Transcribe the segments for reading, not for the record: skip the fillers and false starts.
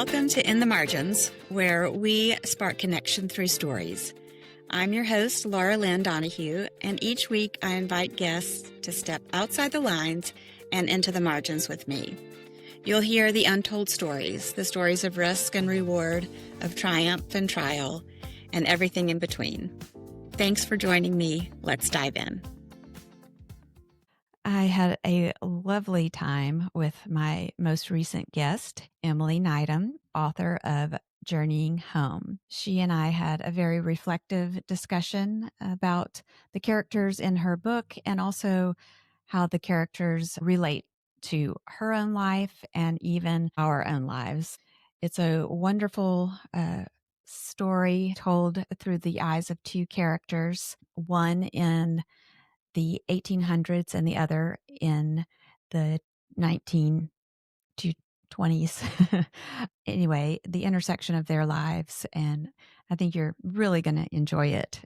Welcome to In the Margins, where we spark connection through stories. I'm your host, Laura Lynn Donahue, and each week I invite guests to step outside the lines and into the margins with me. You'll hear the untold stories, the stories of risk and reward, of triumph and trial, and everything in between. Thanks for joining me. Let's dive in. I had a lovely time with my most recent guest, Emily Nydam, author of Journeying Home. She and I had a very reflective discussion about the characters in her book and also how the characters relate to her own life and even our own lives. It's a wonderful story told through the eyes of two characters, one in the 1800s and the other in the 1920s. Anyway, the intersection of their lives, and I think you're really going to enjoy it.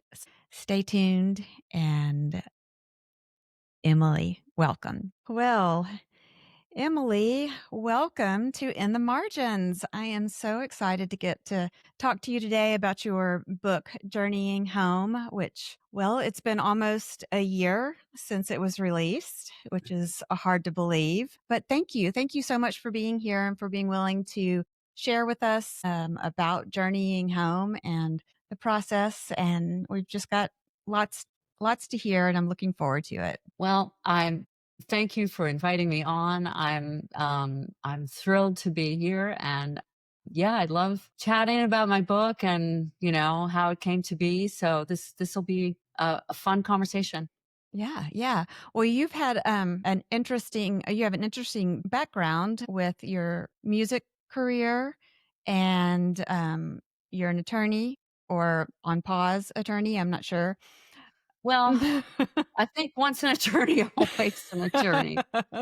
Stay tuned, and Emily, welcome. Well, Emily, welcome to In the Margins. I am so excited to get to talk to you today about your book, Journeying Home, which, well, it's been almost a year since it was released, which is hard to believe. But thank you. Thank you so much for being here and for being willing to share with us about Journeying Home and the process. And we've just got lots to hear, and I'm looking forward to it. Well, thank you for inviting me on. I'm thrilled to be here, and yeah, I love chatting about my book and how it came to be. So this will be a fun conversation. Yeah. Well, you've had an interesting background with your music career, and you're an attorney or on pause attorney. I'm not sure. Well, I think once an attorney, always an attorney.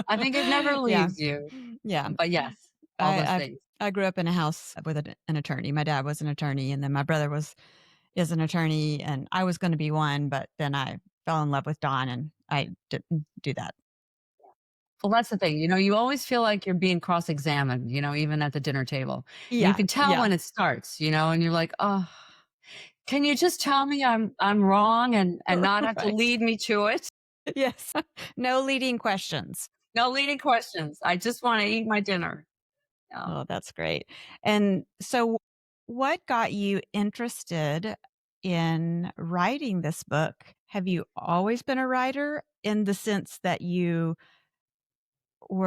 I think it never leaves you. Yeah. But yes, all those things. I grew up in a house with an attorney. My dad was an attorney, and then my brother is an attorney, and I was going to be one, but then I fell in love with Don, and I didn't do that. Well, that's the thing. You always feel like you're being cross-examined, even at the dinner table. And you can tell when it starts, and you're like, oh, can you just tell me I'm wrong and not have to lead me to it? Yes. No leading questions. No leading questions. I just want to eat my dinner. Oh, that's great. And so what got you interested in writing this book? Have you always been a writer in the sense that you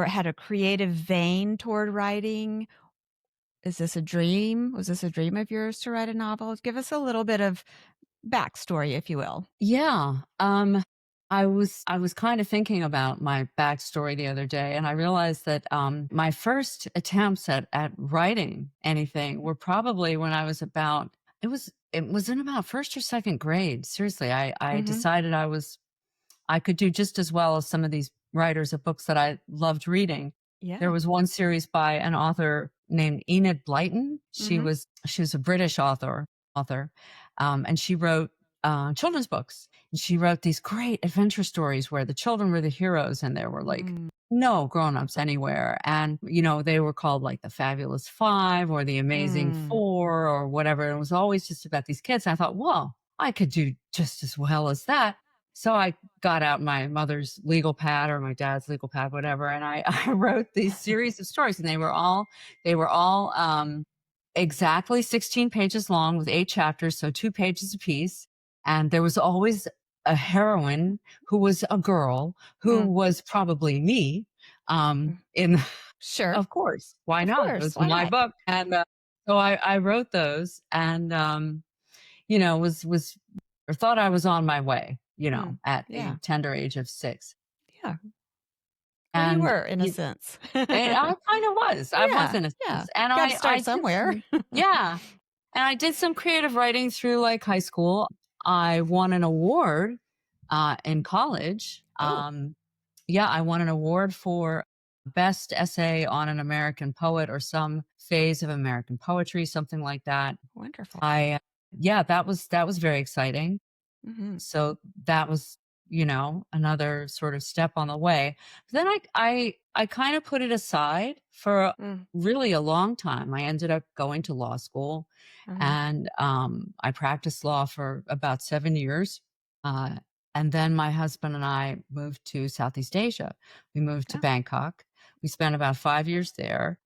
had a creative vein toward writing? Is this a dream? Was this a dream of yours to write a novel? Give us a little bit of backstory, if you will. Yeah. I was kind of thinking about my backstory the other day, and I realized that my first attempts at writing anything were probably when I was it was in about first or second grade. Seriously, I decided I could do just as well as some of these writers of books that I loved reading. Yeah. There was one series by an author named Enid Blyton. She was a British author, and she wrote children's books. And she wrote these great adventure stories where the children were the heroes, and there were like no grown-ups anywhere. And, they were called like the Fabulous Five or the Amazing Four or whatever. It was always just about these kids. And I thought, whoa, I could do just as well as that. So I got out my mother's legal pad or my dad's legal pad, whatever. And I wrote these series of stories, and they were all exactly 16 pages long with 8 chapters. So 2 pages apiece. And there was always a heroine who was a girl who was probably me. Sure. Of course. Why not? Course, it was why my not? book. And so I wrote those, and, was or thought I was on my way, at the tender age of 6. Yeah. Well, And you were in a sense. I kind of was. I was in a sense. And Got I to start did somewhere. yeah. And I did some creative writing through like high school. I won an award in college. I won an award for best essay on an American poet or some phase of American poetry, something like that. Wonderful. that was very exciting. So that was, another sort of step on the way. But then I kind of put it aside for Mm. really a long time. I ended up going to law school, Mhm. and I practiced law for about 7 years. Uh, and then my husband and I moved to Southeast Asia. We moved to Oh, Bangkok. We spent about 5 years there.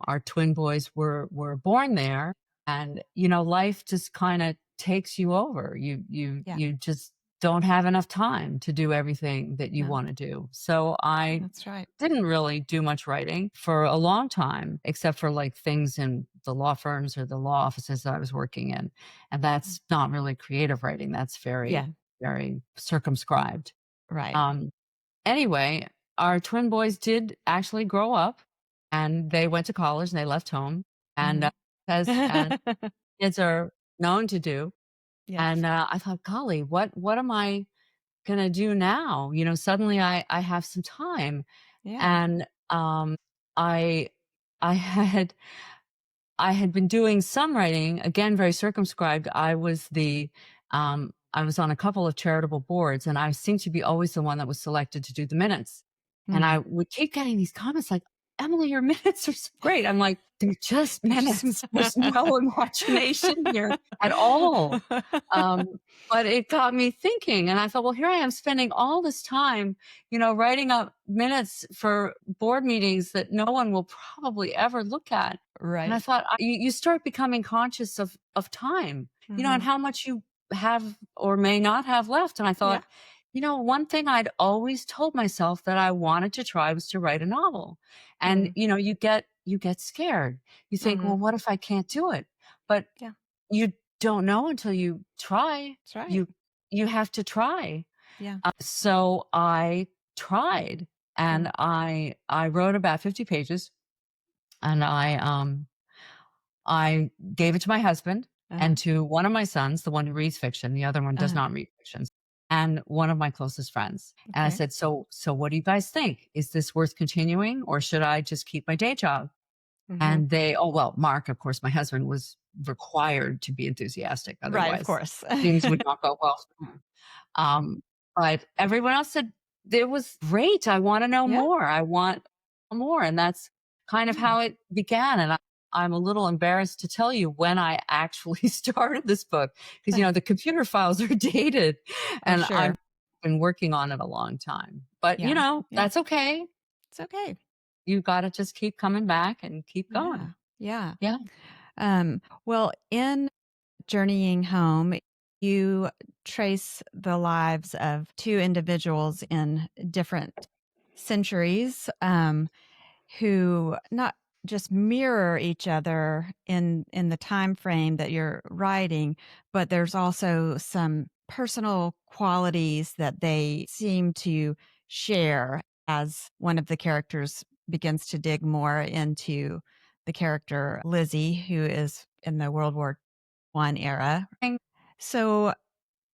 Our twin boys were born there, and life just kind of takes you over. yeah. You just don't have enough time to do everything that you No, want to do. So I that's right. didn't really do much writing for a long time, except for like things in the law firms or the law offices that I was working in. And Mm. that's not really creative writing. That's very, Yeah, very circumscribed. right. Um, anyway, our twin boys did actually grow up, and they went to college and they left home. And Mhm. as kids are known to do. Yes. And I thought, golly, what am I gonna do now? Suddenly I have some time. Yeah. And I I had I had been doing some writing, again, very circumscribed. I was on a couple of charitable boards, and I seemed to be always the one that was selected to do the minutes. And I Mhm. would keep getting these comments like, "Emily, your minutes are so great." I'm like, "They're just There's some minutes. There's no imagination here at all." Um, but it got me thinking, and I thought, well, here I am spending all this time, writing up minutes for board meetings that no one will probably ever look at. And I Right. thought, you start becoming conscious of time, and Mhm. how much you have or may not have left. And I Yeah. thought, one thing I'd always told myself that I wanted to try was to write a novel. And Mm. you get scared. You think, well, Mhm. what if I can't do it? But Yeah, you don't know until you try. that's right. You have to try. Yeah. So I tried, Mm. and I wrote about 50 pages, and I gave it to my husband Uh-huh. and to one of my sons, the one who reads fiction, the other one does Uh-huh. not read fiction, and one of my closest friends. And I Okay. said, "So what do you guys think? Is this worth continuing, or should I just keep my day job?" Mhm. And well, Mark, of course, my husband, was required to be enthusiastic, Right, of otherwise course. things would not go well for him. Um, but everyone else said, "It was great. I wanna know Yeah, more. I want more." And that's kind of yeah. how it began. And I'm a little embarrassed to tell you when I actually started this book, because, the computer files are dated, Oh, and sure. I've been working on it a long time. But, Yeah. Yeah. that's okay. It's okay. You gotta just keep coming back and keep Yeah. going. Yeah. Yeah. Well, in Journeying Home, you trace the lives of two individuals in different centuries, who not just mirror each other in the time frame that you're writing, but there's also some personal qualities that they seem to share as one of the characters begins to dig more into the character Lizzie, who is in the World War I era. So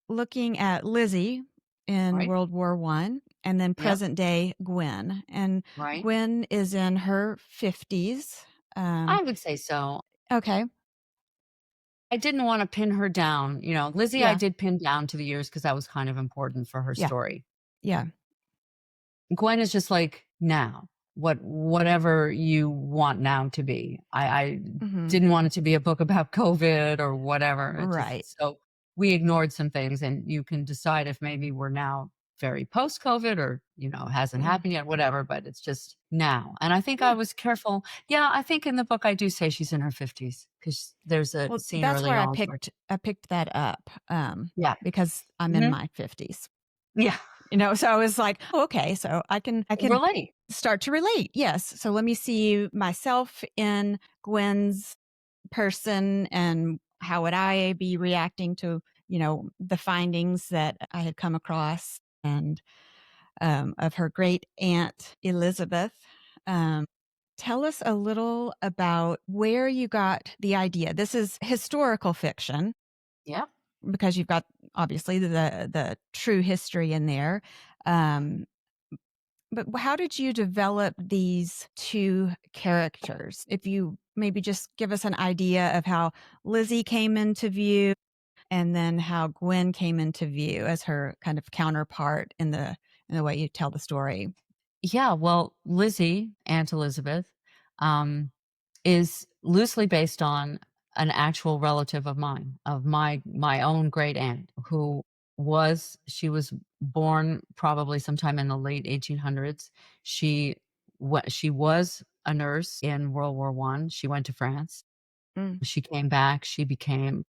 looking at Lizzie in Right. World War I, and then Yep. present day Gwen. And Right. Gwen is in her 50s. I would say so. Okay. I didn't wanna pin her down. Lizzie, I Yeah. did pin down to the years because that was kind of important for her Yeah. story. Yeah. Gwen is just like now, whatever you want now to be. I Hmm. didn't want it to be a book about COVID or whatever. It just Right. so we ignored some things, and you can decide if maybe we're now very post-COVID, or, hasn't Mm. happened yet, whatever, but it's just now. And I think I Yeah. was careful. Yeah, I think in the book I do say she's in her 50s, because there's a Well, scene that's early where on where I picked that up, yeah. because I'm in Mhm. my 50s. Yeah. So I was like, "Oh, okay, so I can Relate. start to relate. Yes. So let me see myself in Gwen's person, and how would I be reacting to, the findings that I had come across, and of her great aunt Elizabeth. Um, Tell us a little about where you got the idea. This is historical fiction Yeah. because you've got obviously the true history in there. Um, but how did you develop these two characters? If you maybe just give us an idea of how Lizzie came into view, and then how Gwen came into view as her kind of counterpart in the way you tell the story. Yeah, well, Lizzie, Aunt Elizabeth, um, is loosely based on an actual relative of mine, of my own great aunt, who she was born probably sometime in the late 1800s. She was a nurse in World War One. She went to France. Mm, She came back. She became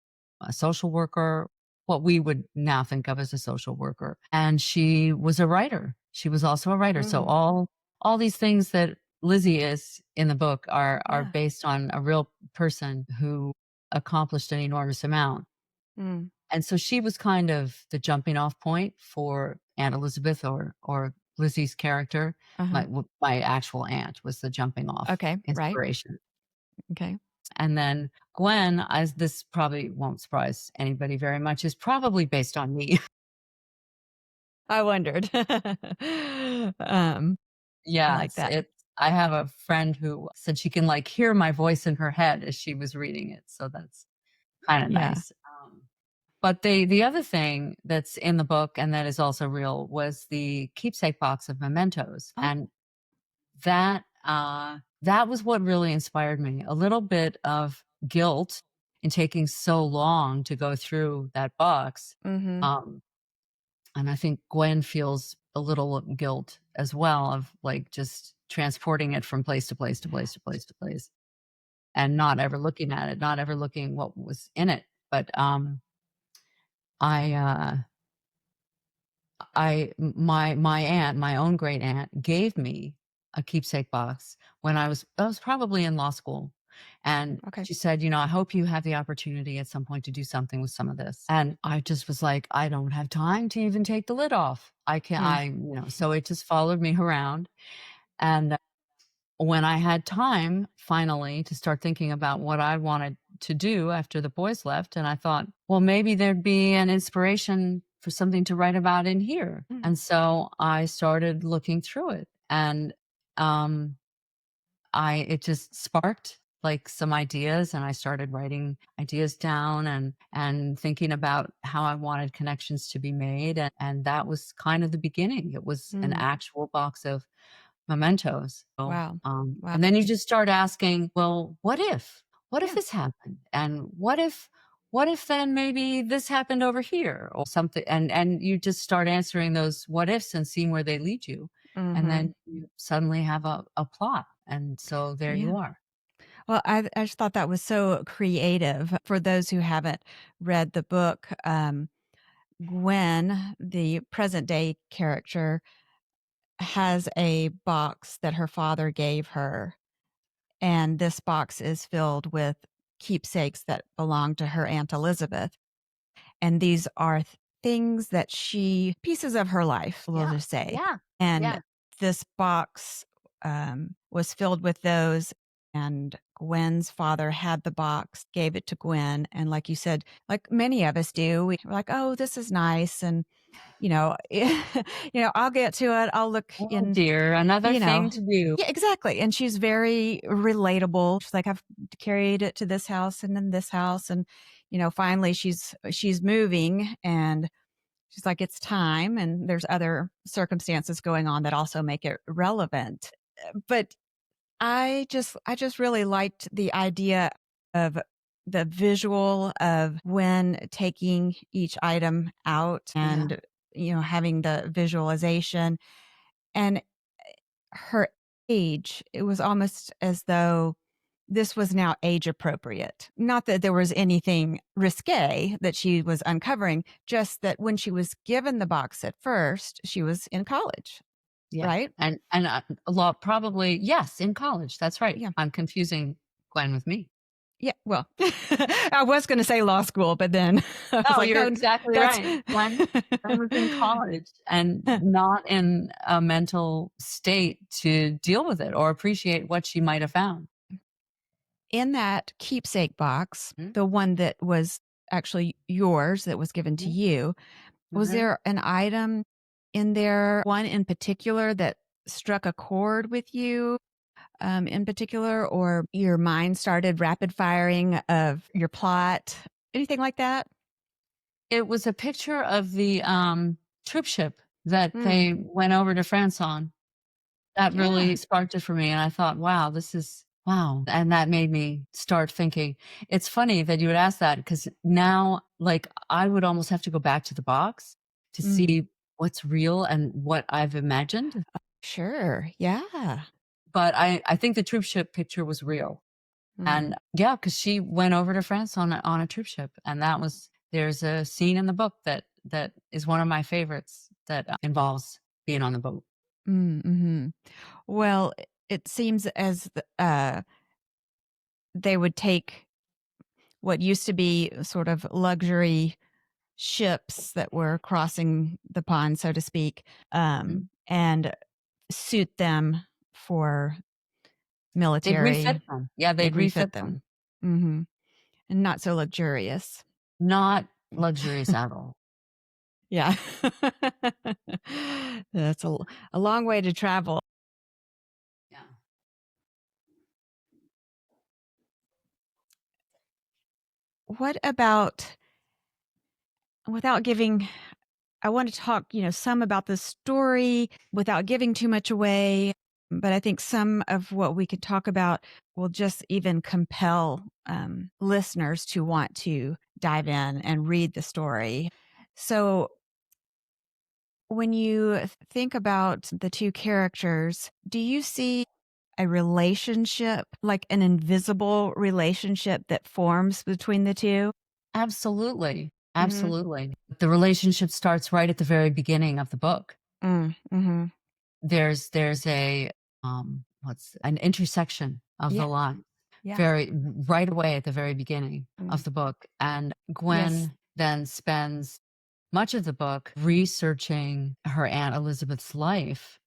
a social worker, what we would now think of as a social worker, and she was a writer. She was also a writer. So mm, all these things that Lizzie is in the book are yeah. based on a real person who accomplished an enormous amount. Mm, And so she was kind of the jumping off point for Aunt Elizabeth or Lizzie's character. uh-huh. My actual aunt was the jumping off Okay, right. inspiration. Okay. And then Gwen, as this probably won't surprise anybody very much, is probably based on me. I wondered. Um, I Yeah, like that. I have a friend who said she can, like, hear my voice in her head as she was reading it, so that's kinda Yeah. nice. But the other thing that's in the book and that is also real was the keepsake box of mementos, Oh, and that was what really inspired me. A little bit of guilt in taking so long to go through that box, mhm. um, and I think Gwen feels a little guilt as well of, like, just transporting it from place to place to place to place to place, and not ever looking at it, not ever looking what was in it. But, I, uh my aunt, my own great aunt, gave me a keepsake box when I was probably in law school, and Okay. she said, "I hope you have the opportunity at some point to do something with some of this." And I just was like, "I don't have time to even take the lid off. I can't Mm, so it just followed me around, and when I had time finally to start thinking about what I wanted to do after the boys left, and I thought, well, maybe there'd be an inspiration for something to write about in here. mm, And so I started looking through it, and um, it just sparked like some ideas, and I started writing ideas down and thinking about how I wanted connections to be made, and that was kind of the beginning. It was an mm. actual box of mementos. So, Wow. Wow. and then you just start asking, well, what if? What if Yeah. this happened? And what if then maybe this happened over here or something? And you just start answering those what ifs and seeing where they lead you. And Mhm. then you suddenly have a plot. And so there you Yeah. are. Well, I just thought that was so creative. For those who haven't read the book, Gwen, the present day character, has a box that her father gave her, and this box is filled with keepsakes that belong to her Aunt Elizabeth. And these are things that pieces of her life, we'll Yeah. just say. Yeah. And Yeah. this box was filled with those. And Gwen's father had the box, gave it to Gwen. And like you said, like many of us do, we're like, oh, this is nice. And, I'll get to it. I'll look Oh in, dear. Another you know, thing to do. yeah, exactly. And she's very relatable. She's like, I've carried it to this house and then this house. And, finally she's moving and she's like, it's time. And there's other circumstances going on that also make it relevant. But I just really liked the idea of the visual of when taking each item out Yeah. and, having the visualization and her age. It was almost as though this was now age appropriate. Not that there was anything risque that she was uncovering, just that when she was given the box at first, she was in college, Yeah. right? And a lot probably, yes, in college. That's right. Yeah. I'm confusing Gwen with me. Yeah. Well, I was going to say law school, but then I was No, like, you're no, exactly that's. right. Gwen was in college and not in a mental state to deal with it or appreciate what she might have found. In that keepsake box, Mhm, the one that was actually yours that was given to mhm, you, was mhm. there an item in there, one in particular that struck a chord with you, in particular, or your mind started rapid firing of your plot? Anything like that? It was a picture of the, troop ship that Mm, they went over to France on. That yeah. really sparked it for me, and I thought, "Wow, this is wow," and that made me start thinking. It's funny that you would ask that because now, like, I would almost have to go back to the box to Mm, see what's real and what I've imagined, sure. Yeah. but I think the troop ship picture was real, Mm, and yeah, because she went over to France on a troop ship, and that was there's a scene in the book that is one of my favorites that, involves being on the boat. mhm. Well, it seems as they would take what used to be sort of luxury ships that were crossing the pond, so to speak, Mhm. and suit them for They'd refit military. them. Yeah, they'd They'd refit refit them. them. Mhm, and not so luxurious. Not luxurious at all. Yeah. That's a long way to travel. Yeah. What about without giving I want to talk, some about the story without giving too much away, but I think some of what we could talk about will just even compel listeners to want to dive in and read the story. So, when you think about the two characters, do you see a relationship, like an invisible relationship that forms between the two? Absolutely. Mhm. Absolutely. The relationship starts right at the very beginning of the book. Mhm. There's a, what's an intersection of Yeah, the line yeah. very right away at the very beginning Mm. of the book, and Yes. Gwen then spends much of the book researching her Aunt Elizabeth's life,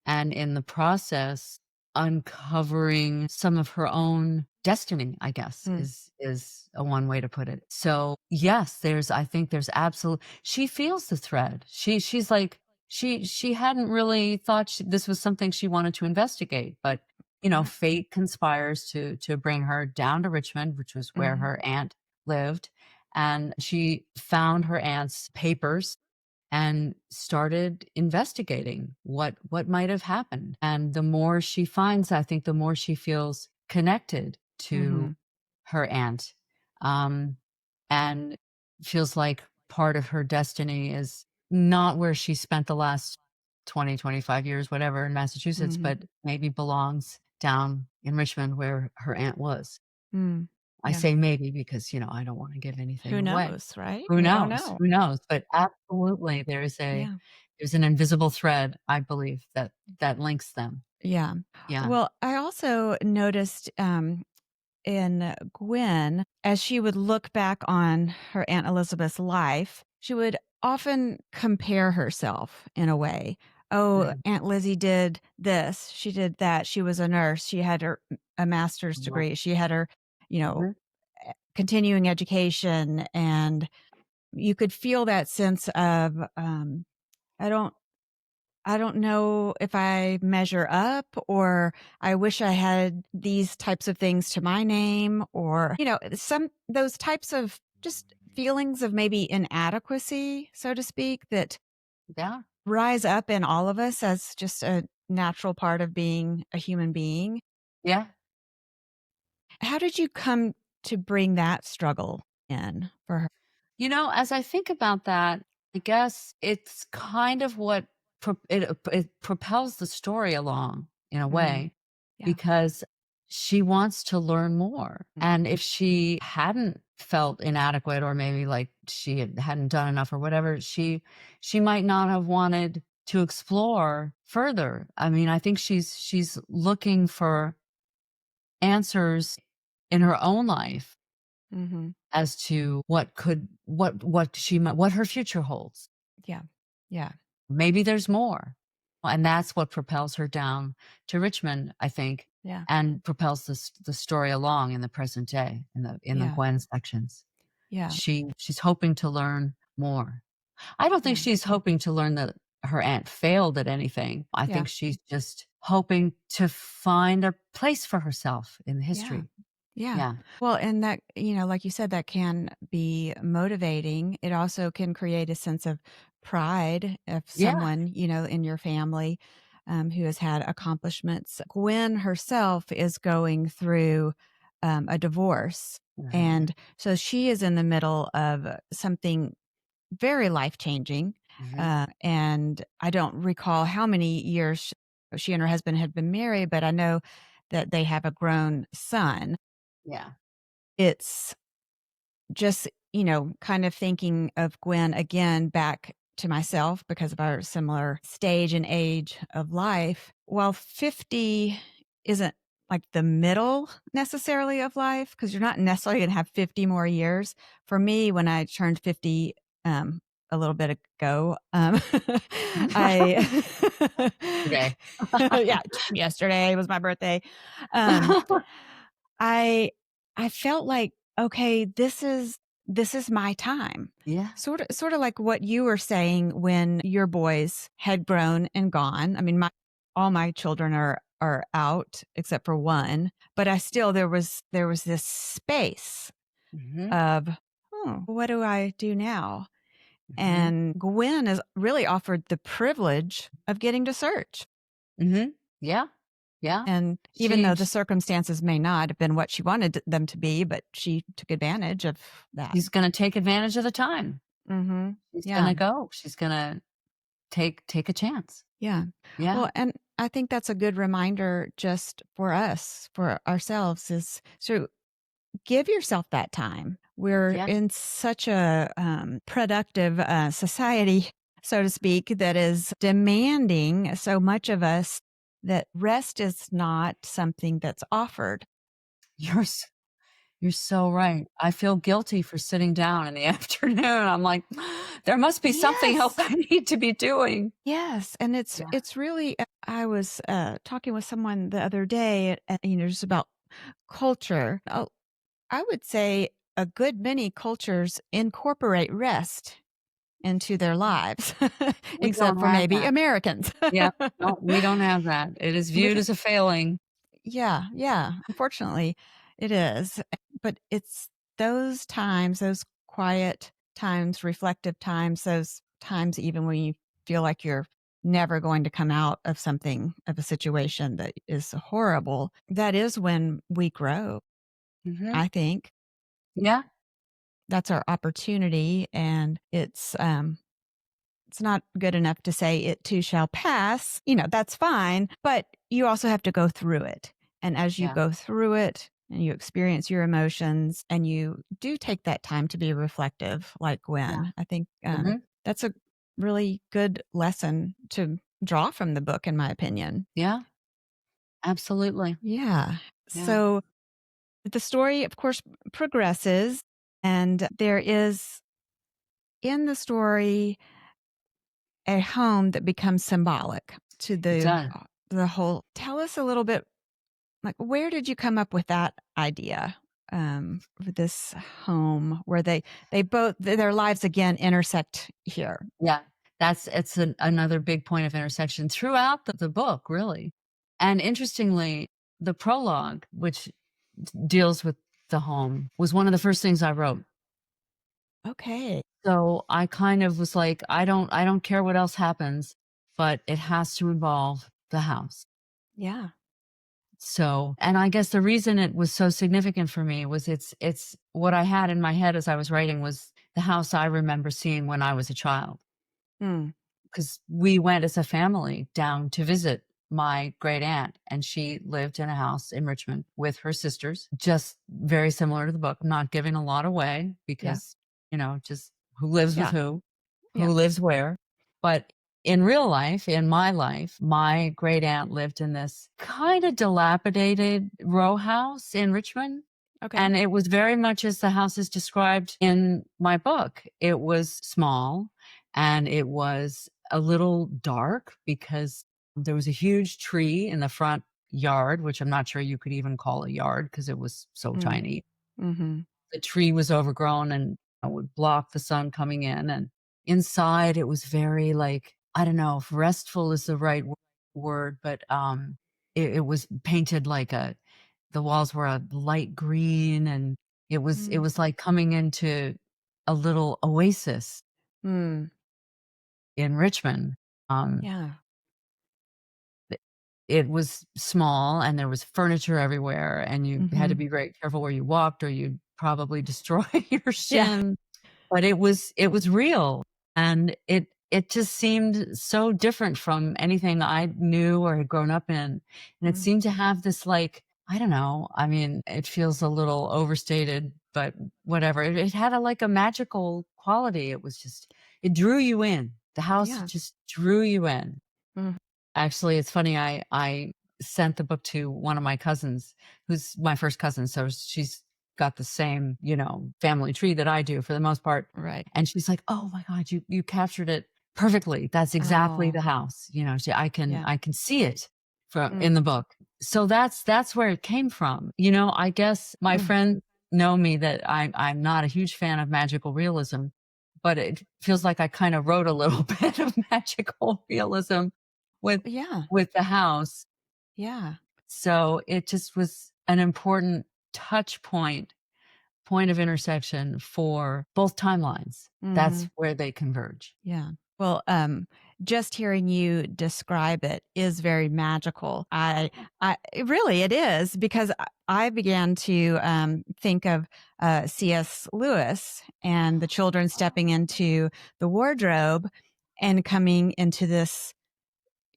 and in the process, uncovering some of her own destiny, I guess, Mm. is a one way to put it. So, yes, I think there's absolute she feels the thread. She's like she hadn't really thought this was something she wanted to investigate, but, Yeah. fate conspires to bring her down to Richmond, which was where Mhm. her aunt lived, and she found her aunt's papers and started investigating what might have happened. And the more she finds, I think the more she feels connected to Mhm. her aunt, um, and feels like part of her destiny is not where she spent the last 20, 25 years, whatever, in Massachusetts, Mhm. but maybe belongs down in Richmond where her aunt was. Mm. I Yeah. say maybe because, I don't wanna give anything Who away. knows, right? Who We don't knows? know. Who knows? But absolutely, Yeah. there's an invisible thread, I believe, that links them. Yeah. Yeah. Well, I also noticed, in Gwen, as she would look back on her Aunt Elizabeth's life, she would often compare herself in a way. Oh, Mhm. Aunt Lizzie did this. She did that. She was a nurse. She had a master's Uh-huh. degree. She had her, you know, Mhm. continuing education. And you could feel that sense of, I don't I don't know if I measure up or I wish I had these types of things to my name or, some those types of just feelings of maybe inadequacy, so to speak, that Yeah. rise up in all of us as just a natural part of being a human being. Yeah. How did you come to bring that struggle in for her? As I think about that, I guess it's kind of what it propels the story along in a Mm, way yeah. because she wants to learn more. Mm, And if she hadn't felt inadequate or maybe like hadn't done enough or whatever, she might not have wanted to explore further. I mean, I think she's looking for answers in her own life mhm. as to what her future holds. Yeah. Yeah. Maybe there's more. And that's what propels her down to Richmond, I think, Yeah. and propels the story along in the present day in the Yeah. Gwen sections. Yeah. She's hoping to learn more. I don't think Yeah. she's hoping to learn that her aunt failed at anything. I Yeah. think she's just hoping to find a place for herself in Yeah. history. Yeah. Yeah. Well, and that, like you said, that can be motivating. It also can create a sense of pride of Yeah. someone, in your family who has had accomplishments. Gwen herself is going through a divorce. Mhm. And so she is in the middle of something very life changing. Mhm. And I don't recall how many years she and her husband had been married, but I know that they have a grown son. Yeah. It's just, kind of thinking of Gwen again back to myself because of our similar stage and age of life. While 50 isn't like the middle necessarily of life, because you're not necessarily going to have 50 more years. For me, when I turned 50, um, a little bit ago, I, Today. yeah, yesterday was my birthday. Um, I I felt like, okay, this is my time. Yeah. Sort of like what you were saying when your boys had grown and gone. I mean, all my children are out except for one, but I still there was this space Mhm. of, oh, what do I do now? Mhm. And Gwen has really offered the privilege of getting to search. Mhm. Yeah. Yeah. And even She though the circumstances may not have been what she wanted them to be, but she took advantage of that. she's gonna take advantage of the time. Mhm. She's Yeah. gonna go. She's gonna take a chance. Yeah. Yeah. Well, and I think that's a good reminder just for us, for ourselves, is so give yourself that time. We're Yeah. in such a productive society, so to speak, that is demanding so much of us that rest is not something that's offered. You're s you're so right. I feel guilty for sitting down in the afternoon. I'm like, "There must be something else Yes. I need to be doing." Yes, and it's Yeah. it's really I was talking with someone the other day, just about culture. I would say a good many cultures incorporate rest into their lives, We except don't for have maybe that. Americans. Yeah. No, we don't have that. It is We viewed don't, as a failing. yeah, yeah. Unfortunately, it is. But it's those times, those quiet times, reflective times, those times even when you feel like you're never going to come out of something, of a situation that is horrible. That is when we grow, Mhm. I think. Yeah. That's our opportunity, and it's not good enough to say it too shall pass. That's fine, but you also have to go through it. And as you Yeah. go through it and you experience your emotions and you do take that time to be reflective, like Yeah. Gwen, I think Mhm. that's a really good lesson to draw from the book, in my opinion. Yeah. Absolutely. Yeah. Yeah. So the story, of course, progresses, and there is in the story a home that becomes symbolic to It the does. the whole. Tell us a little bit, like, where did you come up with that idea, for this home where they both their lives again intersect here? Yeah. It's another big point of intersection throughout the book, really. And interestingly, the prologue, which deals with the home, was one of the first things I wrote. Okay. So I kind of was like, I don't care what else happens, but it has to involve the house. Yeah. So, and I guess the reason it was so significant for me was it's what I had in my head as I was writing was the house I remember seeing when I was a child. Mm. Because we went as a family down to visit my great aunt, and she lived in a house in Richmond with her sisters, just very similar to the book, not giving a lot away Yeah. because, just who lives with Yeah. who Yeah. lives where. But in real life, in my life, my great aunt lived in this kind of dilapidated row house in Richmond. Okay. And it was very much as the house is described in my book. It was small and it was a little dark because there was a huge tree in the front yard, which I'm not sure you could even call a yard because it was so Mm. tiny. Mhm. The tree was overgrown and would block the sun coming in. And inside, it was very like, I don't know if restful is the right word, but it was painted like the walls were a light green, and it Mm. was like coming into a little oasis Mm. in Richmond. Um, Yeah. it it was small, and there was furniture everywhere, and you had to Mhm. be very careful where you walked, or you'd probably destroy your Yeah. shin. But it was real, and it just seemed so different from anything I knew or had grown up in, and it Mm. seemed to have this, like, I don't know, I mean, it feels a little overstated, but whatever. It had a, like, a magical quality. It was just, it drew you in. The house Yeah. just drew you in. Mm. Actually, it's funny, I sent the book to one of my cousins, who's my first cousin, so she's got the same, family tree that I do for the most part, Right. and she's like, "Oh my god, you captured it perfectly. That's exactly Oh, the house." yeah. I can see it from Mm. in the book. So that's where it came from. I guess my Mm. friends know me that I'm not a huge fan of magical realism, but it feels like I kinda wrote a little bit of magical realism with Yeah. the house. Yeah. So it just was an important touch point of intersection for both timelines. That's Mhm. where they converge. Yeah. Well, just hearing you describe it is very magical. Really, it is because I began to think of C.S. Lewis and the children stepping into the wardrobe and coming into this,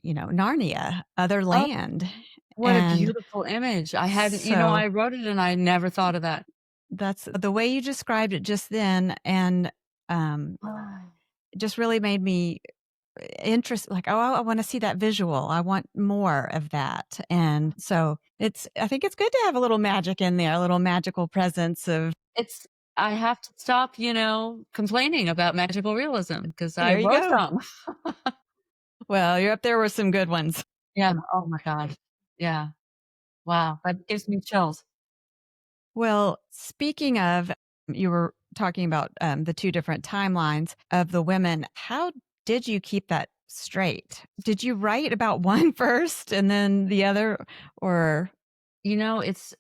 Narnia, other Oh, land. what a And beautiful image. I hadn't, so I wrote it and I never thought of that. that's the way you described it just then. And um, it just really made me like, oh, I want to see that visual. I want more of that. And so I think it's good to have a little magic in there, a little magical presence of, It's I have to stop, complaining about magical realism because I there you wrote go. them. Well, you're up there with some good ones. Yeah. Oh my god. Yeah. Wow. That gives me chills. Well, speaking of, you were talking about the two different timelines of the women. How did you keep that straight? Did you write about one first and then the other, or? It's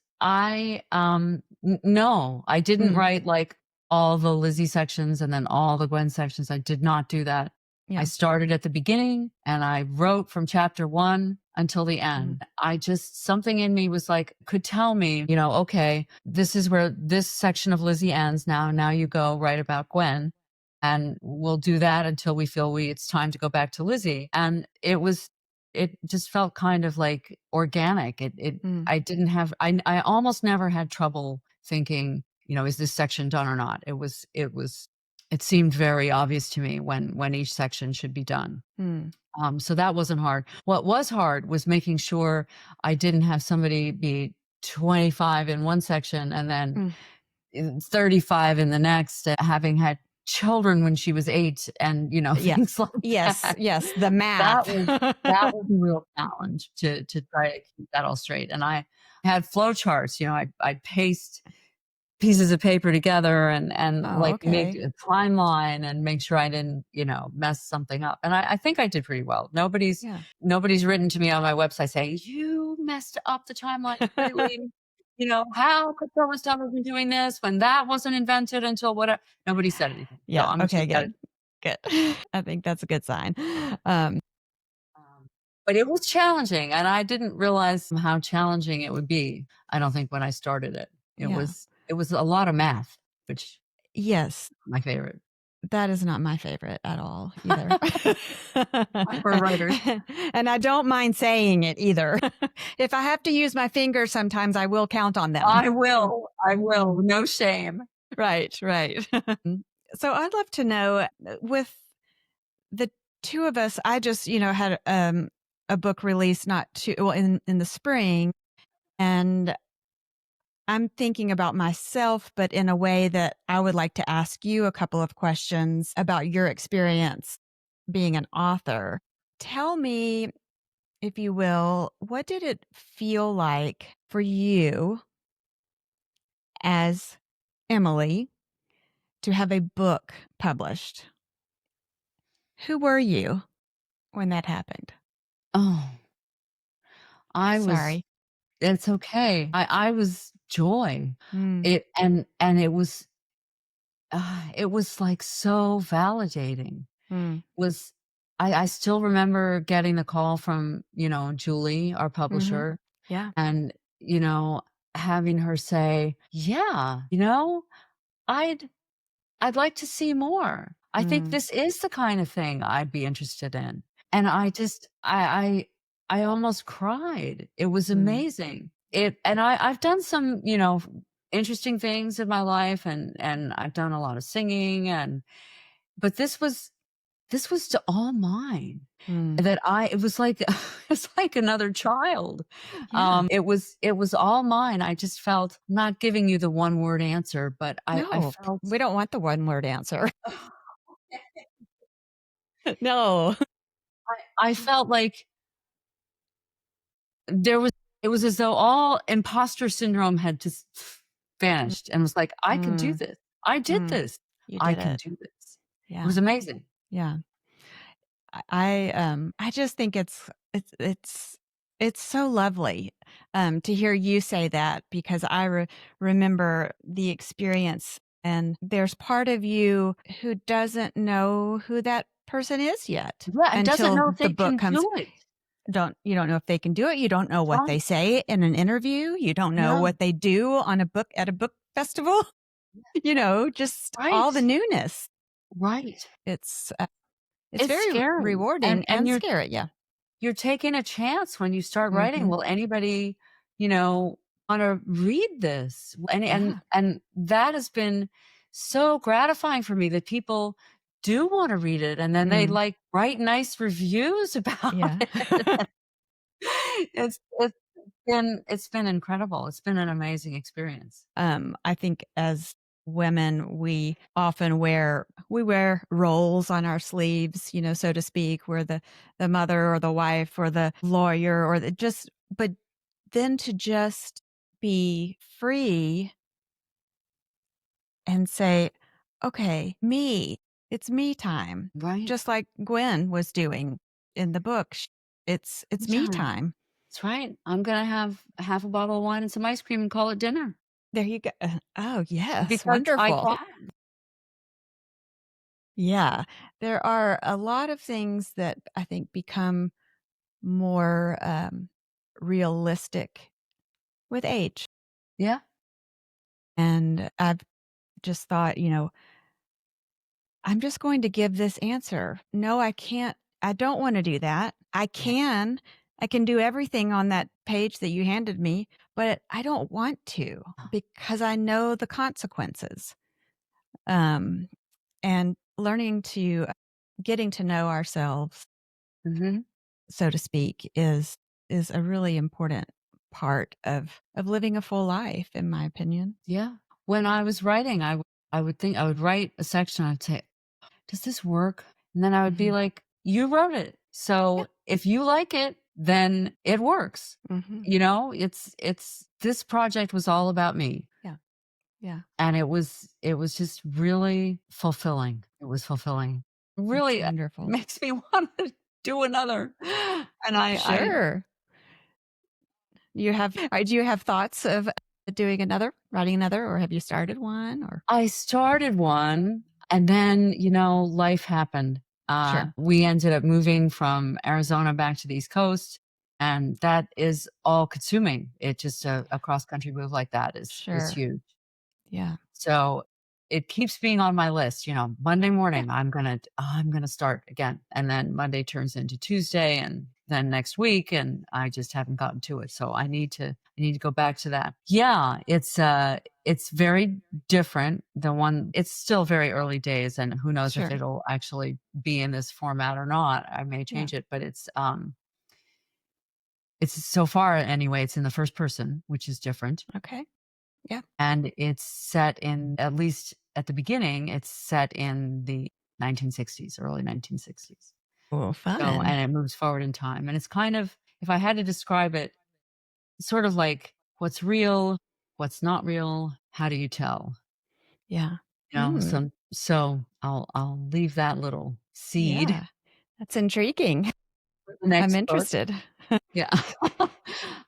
no, I didn't Mm, write like all the Lizzie sections and then all the Gwen sections. I did not do that. I yeah. started at the beginning and I wrote from chapter 1 until the Mm, end. I just something in me was like could tell me, okay, this is where this section of Lizzie ends. Now you go write about Gwen, and we'll do that until we feel it's time to go back to Lizzie. And it just felt kind of like organic. It mm, I didn't have I almost never had trouble thinking, is this section done or not? It seemed very obvious to me when each section should be done. mm, So that wasn't hard. What was hard was making sure I didn't have somebody be 25 in one section and then mm. 35 in the next, having had children when she was 8 and, Yeah. things like Yes, that. yes, the That math. was a real challenge to try to keep that all straight, and I had flowcharts, I'd paste pieces of paper together and, Oh, like, make okay. a timeline and make sure I didn't, mess something up, and I think I did pretty well. Yeah. Nobody's written to me on my website saying, "You messed up the timeline completely." "How could so and so have been doing this when that wasn't invented until whatever." Nobody said anything, so Yeah, I'm gonna okay, take that. good, good. I think that's a good sign. Um, but it was challenging, and I didn't realize how challenging it would be, I don't think, when I started it. Yeah. It was a lot of math, which Yes, my favorite that is not my favorite at all either. for writers. And I don't mind saying it either. If I have to use my fingers sometimes, I will count on them. I will, no shame. Right, right. So I'd love to know, with the two of us, I just, had a book release not too well in the spring, and I'm thinking about myself, but in a way that I would like to ask you a couple of questions about your experience being an author. Tell me, if you will, what did it feel like for you as Emily to have a book published? Who were you when that happened? Oh, I was Sorry. It's okay. I was joy. Mm, And it was, like, so validating. mm, Was I still remember getting the call from, Julie, our mhm. publisher, Yeah. and, having her say, "Yeah, I'd I'd like to see more. I think Mm, this is the kind of thing I'd be interested in." And I just I almost cried. It was mm. amazing. I've done some, interesting things in my life, and I've done a lot of singing, but this was to all mine. Mm. That I it was like it's like another child. Yeah. It was all mine. I just felt, not giving you the one-word answer, but I No, felt we don't want the one-word answer. No. I felt like there was it was as though all imposter syndrome had just Mm, vanished, and was like, "I can do mm, this. I did mm. this. You I did can it. do this." It Yeah. was amazing. Yeah. I just think it's so lovely, to hear you say that because remember the experience, and there's part of you who doesn't know who that person is yet Yeah, and doesn't until know if the they book can comes. do it. You don't know if they can do it. You don't know what Right. they say in an interview. You don't know No. what they do on a book at a book festival. Just all the Right. newness. Right. It's it's It's very scary, rewarding and and scary. Yeah. you're taking a chance when you start writing. Mhm. Will anybody, wanna read this? Yeah. And that has been so gratifying for me that people do wanna read it, and then they, Mm. like, write nice reviews about Yeah. it. It's been incredible. It's been an amazing experience. I think as women, we wear roles on our sleeves, so to speak. We're the mother or the wife or the lawyer or but then to just be free and say, okay, it's me time. Right? Just like Gwen was doing in the book. It's Me me time. time. That's right. I'm gonna have half a bottle of wine and some ice cream and call it dinner There you go. Oh, yes. because I Wonderful. can. Yeah. There are a lot of things that I think become more realistic with age. Yeah. And I've just thought, I'm just going to give this answer. No, I can't. I don't want to do that. Yeah. I can do everything on that page that you handed me, but I don't want to because I know the consequences. Um, and getting to know ourselves, Mhm. so to speak, is a really important part of living a full life, in my opinion. Yeah. When I was writing, I would think I would write a section, I'd say, "Does this work?" And then I would be Mhm. like, "You wrote it. Yeah. So if you like it, then it works." Mhm. It's this project was all about me, Yeah. Yeah. and it was just really fulfilling. It was fulfilling. It's Really, wonderful. makes me wanna do another. And I Sure. Do you have thoughts of writing another, or have you started one or I started one, and then, life happened. Sure. We ended up moving from Arizona back to the East Coast, and that is all consuming. It just a cross country move like that is Sure. huge. Yeah. So it keeps being on my list. Monday Yeah. morning, I'm gonna start again, and then Monday turns into Tuesday, and then next week, and I just haven't gotten to it. So I need to go back to that. Yeah, it's very different. The one It's still very early days, and who knows if Sure. it'll actually be in this format or not. I may Yeah. change it, but it's so far anyway. It's in the first person, which is different. Okay. Yeah. And it's set in, at least at the beginning, it's set in the 1960s, early 1960s. Oh, So, fun. and it moves forward in time. And it's kind of, if I had to describe it, sort of like what's real, what's not real, how do you tell? Yeah. Mm. So I'll leave that little seed Yeah. That's intriguing. for the I'm next book. interested. Yeah.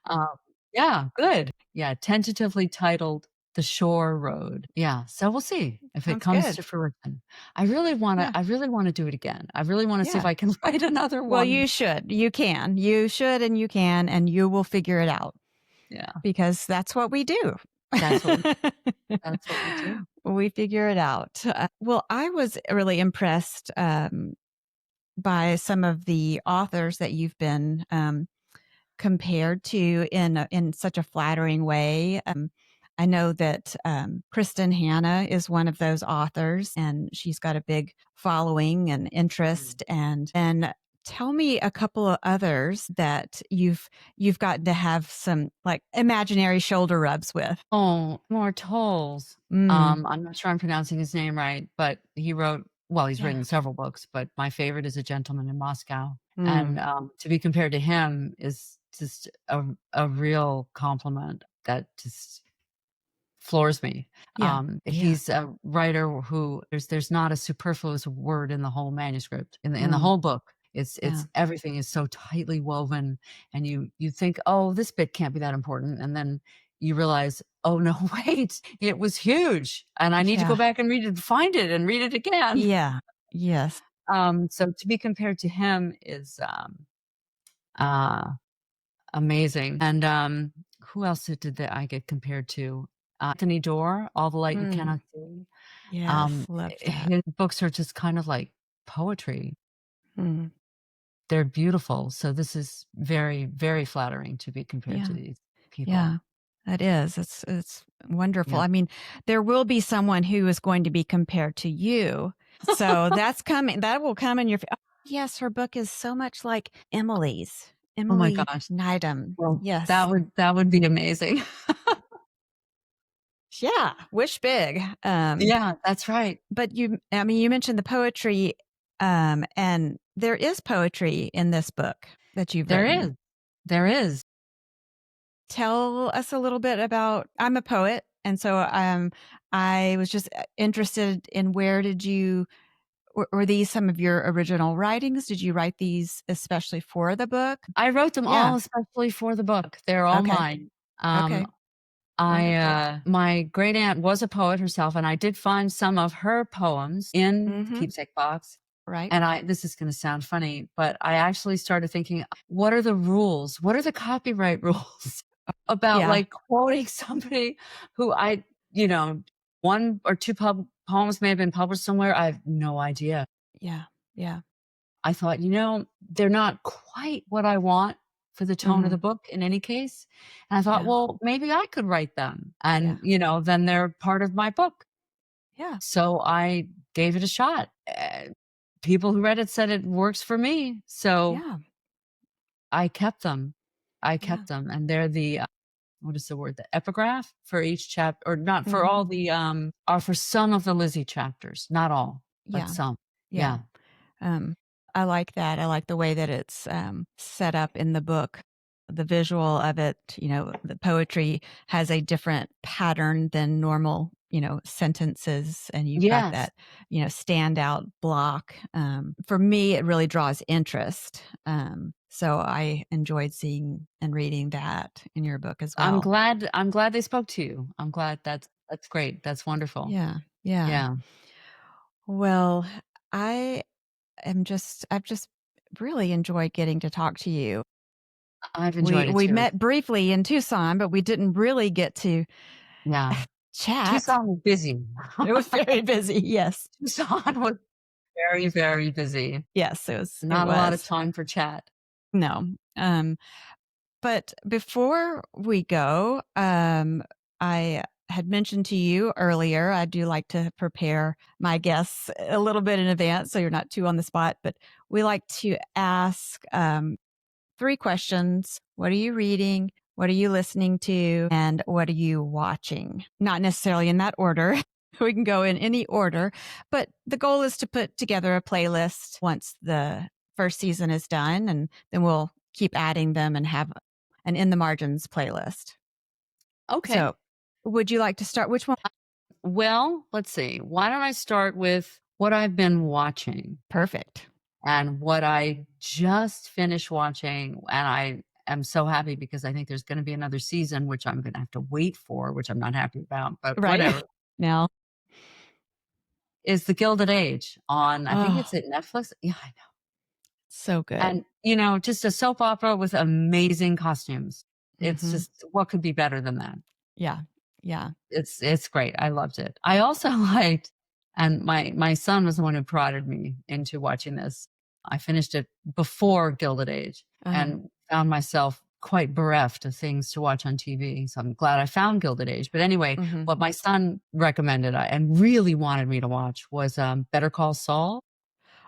um, Yeah, good. Yeah, tentatively titled The Shore Road. Yeah, so we'll see if it Sounds comes good. to fruition. Yeah. I really wanna do it again. I really wanna see if Yeah. I can write another Well, one. you should. You can. You should and you can, and you will figure it out Yeah, because that's what we do. that's what we that's what we do. We figure it out. Well, I was really impressed by some of the authors that you've been compared to in such a flattering way. I know that Kristen Hanna is one of those authors, and she's got a big following and Mm. interest. And tell me a couple of others that you've gotten to have some like imaginary shoulder rubs with. Oh, Tolls. Mm, I'm not sure I'm pronouncing his name right, but he wrote well, he's yeah. written several books, but my favorite is A Gentleman in Moscow, and, Mm, to be compared to him is just a real compliment that just floors me. yeah. Yeah. He's a writer who there's not a superfluous word in the whole manuscript, in the Mm, whole book. yeah. It's everything is so tightly woven, and you think, "Oh, this bit can't be that important," and then you realize, "Oh, no, wait, it was huge, and I need to go Yeah. back and read it, find it, and read it again." Yeah. Yes. So to be compared to him is, uh amazing, and, who else did that I get compared to? Anthony Doerr, All the Light You Mm, Cannot See. yes. Love that. His books are just kind of like poetry. Mm, They're beautiful, so this is very, very flattering to be compared to yeah. these people. Yeah, it is. It's wonderful. Yeah. I mean, there will be someone who is going to be compared to you. So that's coming. That will come in your. Oh, yes, her book is so much like Emily's. Oh my Emily gosh. Nydam. Well, Yes. that would be amazing. Yeah. Wish big. Yeah, that's right. But I mean, you mentioned the poetry, and there is poetry in this book that you've There written. is. There is. Tell us a little bit about I'm a poet, and so, I was just, interested in where did you were these some of your original writings? Did you write these especially for the book? I wrote them Yeah. all especially for the book. They're all Okay. mine. Um, Okay. Wonderful. My great aunt was a poet herself, and I did find some of her poems in the Mhm. keepsake box. Right. And this is gonna sound funny, but I actually started thinking, what are the rules? What are the copyright rules about, Yeah. like, quoting somebody who you know, 1 or 2 poems may have been published somewhere, I have no idea. Yeah. Yeah. I thought, they're not quite what I want for the tone of the Mhm. book in any case. And I thought, Yeah. well, maybe I could write them. Yeah. And, then they're part of my book. Yeah. So I gave it a shot. People who read it said it works for me. So Yeah. I kept them. I Yeah. kept them. And they're what is the word? The epigraph for each chapter, or not for Mhm. all are for some of the Lizzie chapters, not all, but Yeah. some. Yeah. Yeah. Um, I like that. I like the way that it's set up in the book. The visual of it, the poetry has a different pattern than normal, sentences, and you've got Yes. that, standout block. For me, it really draws interest. So I enjoyed seeing and reading that in your book as well. I'm glad they spoke to you. I'm glad that's great. That's wonderful. Yeah. Yeah. Yeah. Well, I've just really enjoyed getting to talk to you. I've We enjoyed it we too. met briefly in Tucson, but we didn't really get to Yeah. chat. Tucson was busy. It was very busy. Yes. Tucson was very, very busy. Yes, it Not a lot of was. time for chat. No. But before we go, I had mentioned to you earlier, I do like to prepare my guests a little bit in advance so you're not too on the spot, but we like to ask 3 questions. What are you reading? What are you listening to? And what are you watching? Not necessarily in that order. We can go in any order, but the goal is to put together a playlist once the first season is done, and then we'll keep adding them and have an in the margins playlist. Okay. So, would you like to start? Which one? Well, let's see. Why don't I start with what I've been watching Perfect. and what I just finished watching, and am so happy because I think there's going to be another season, which I'm going to have to wait for, which I'm not happy about, but Right. whatever, Now. is The Gilded Age on, I think Oh, it's at Netflix. Yeah, I know. so good. And, just a soap opera with amazing costumes. It's Mhm. just, what could be better than that? Yeah. Yeah. It's great. I loved it. I also liked, and my son was the one who prodded me into watching this. I finished it before Gilded Age Uh-huh. and found myself quite bereft of things to watch on TV. So I'm glad I found Gilded Age. But anyway, Mhm. what my son recommended and really wanted me to watch was Better Call Saul,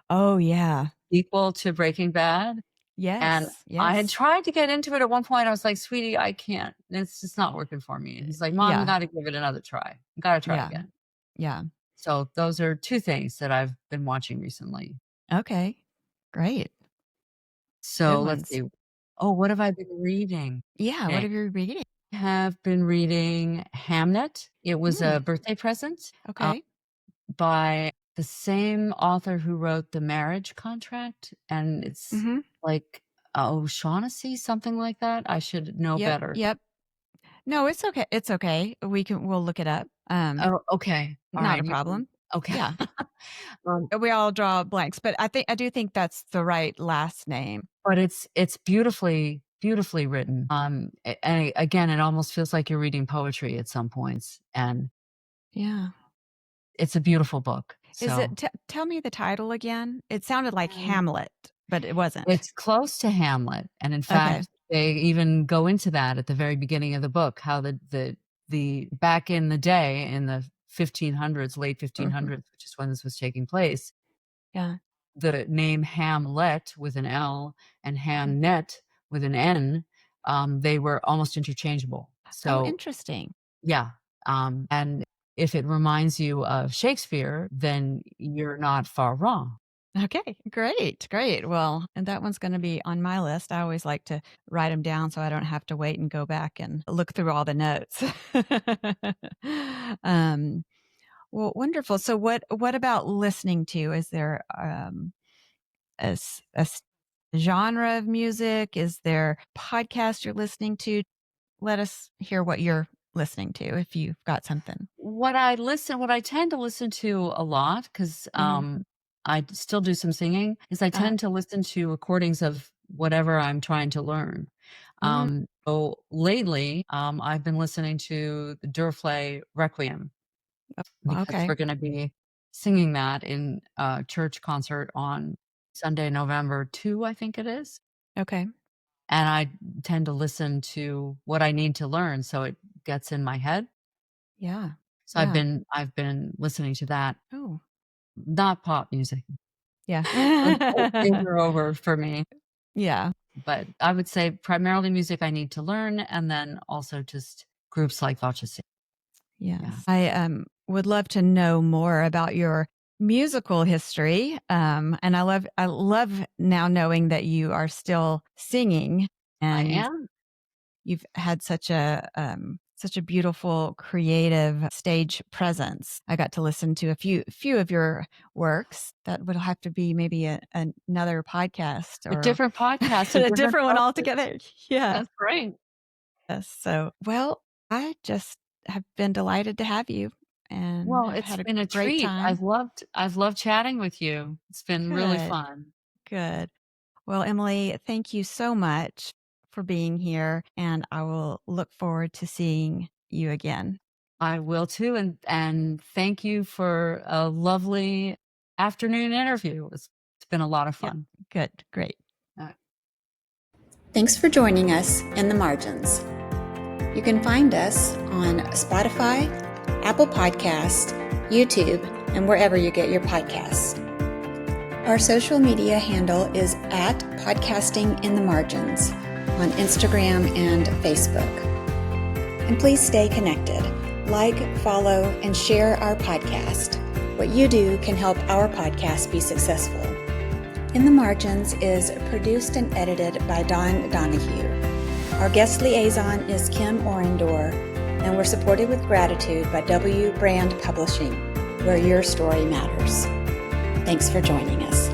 Oh, yeah. equal to Breaking Bad. And Yes. I had Yes. tried to get into it at one point. I was like, "Sweetie, I can't. It's just not working for me." And he's like, "Mom, you Yeah. gotta give it another try. You gotta try Yeah. again." Yeah. So those are 2 things that I've been watching recently. Okay. Great. Good So let's ones. see. Oh, what have I been reading? Yeah. What Okay. are you reading? I have been reading Hamnet. It was Mm, a birthday present, okay. by the same author who wrote The Marriage Contract, and it's Mhm. like, O'Shaughnessy, something like that. I should know Yep. better. Yep. No, it's okay. It's okay. We'll look it up. Oh, okay. Not Alright, a you can problem. okay. Yeah. Um, We all draw blanks, but I do think that's the right last name. but it's beautifully, beautifully written. And again, it almost feels like you're reading poetry at some points, and Yeah. it's a beautiful book. Is it So, tell me the title again? It sounded like um, Hamlet, but it wasn't. it's close to Hamlet, and in Okay. fact, they even go into that at the very beginning of the book, how the back in the day, in the 1500s, late Mhm. 1500s, which is when this was taking place, Yeah. the name Hamlet with an L and Mm. Hamnet with an N, they were almost interchangeable. Oh, So, interesting. yeah, and if it reminds you of Shakespeare, then you're not far wrong. Okay, great, great. Well, and that one's gonna be on my list. I always like to write them down so I don't have to wait and go back and look through all the notes. Um, well, wonderful. So what about listening to? Is there, a genre of music? Is there podcast you're listening to? Let us hear what you're listening to if you've got something. What I tend to listen to a lot, 'cause, Mhm. I still do some singing, is I Uh, tend to listen to recordings of whatever I'm trying to learn. mm, So lately, I've been listening to the Duruflé Requiem because okay, we're gonna be singing that in a church concert on Sunday, November 2, I think it is, okay. and I tend to listen to what I need to learn so it gets in my head. Yeah, So yeah. I've been listening to that. Oh, Not pop music. yeah. Those are over for me, Yeah. but I would say primarily music I need to learn, and then also just groups like Voces. Yeah. Yes. I, would love to know more about your musical history, and I love now knowing that you are still singing I and am. you've had such a beautiful creative stage presence. I got to listen to a few of your works. That would have to be maybe another podcast A or different podcast, a a different different one focus. altogether. Yeah. That's great. Yes. So, well, I just have been delighted to have you and Well, have it's had a been a great treat. time. I've loved chatting with you. It's been really Good, fun. good. Well, Emily, thank you so much for being here, and I will look forward to seeing you again. I will too, and thank you for a lovely afternoon interview. It's been a lot of Yep. fun. Good. Great. Uh, Thanks for joining us in the margins. You can find us on Spotify, Apple Podcast, YouTube, and wherever you get your podcasts. Our social media handle is at Podcasting in the Margins on Instagram and Facebook. And please stay connected. Like, follow, and share our podcast. What you do can help our podcast be successful. In the Margins is produced and edited by Dawn Donahue. Our guest liaison is Kim Orendor, and we're supported with gratitude by W Brand Publishing, where your story matters. Thanks for joining us.